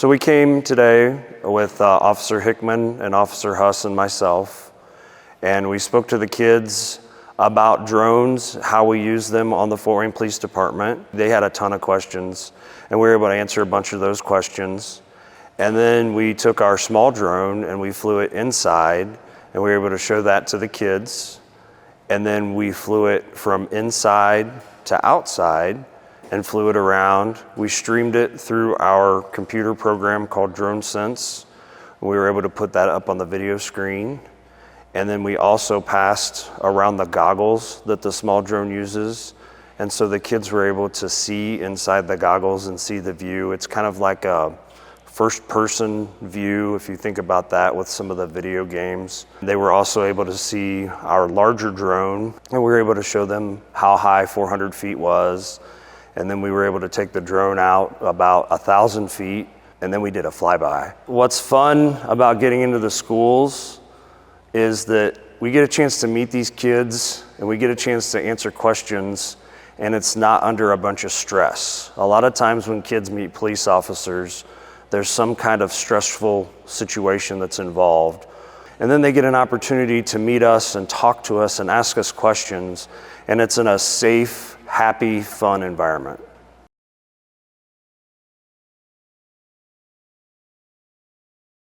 So we came today with Officer Hickman and Officer Huss and myself, and we spoke to the kids about drones, how we use them on the Fort Wayne Police Department. They had a ton of questions, and we were able to answer a bunch of those questions. And then we took our small drone and we flew it inside, and we were able to show that to the kids. And then we flew it from inside to outside and flew it around. We streamed it through our computer program called Drone Sense. We were able to put that up on the video screen. And then we also passed around the goggles that the small drone uses. And so the kids were able to see inside the goggles and see the view. It's kind of like a first-person view, if you think about that with some of the video games. They were also able to see our larger drone, and we were able to show them how high 400 feet was. And then we were able to take the drone out about 1,000 feet, and then we did a flyby. What's fun about getting into the schools is that we get a chance to meet these kids and we get a chance to answer questions, and it's not under a bunch of stress. A lot of times when kids meet police officers, there's some kind of stressful situation that's involved. And then they get an opportunity to meet us and talk to us and ask us questions, and it's in a safe, happy, fun environment.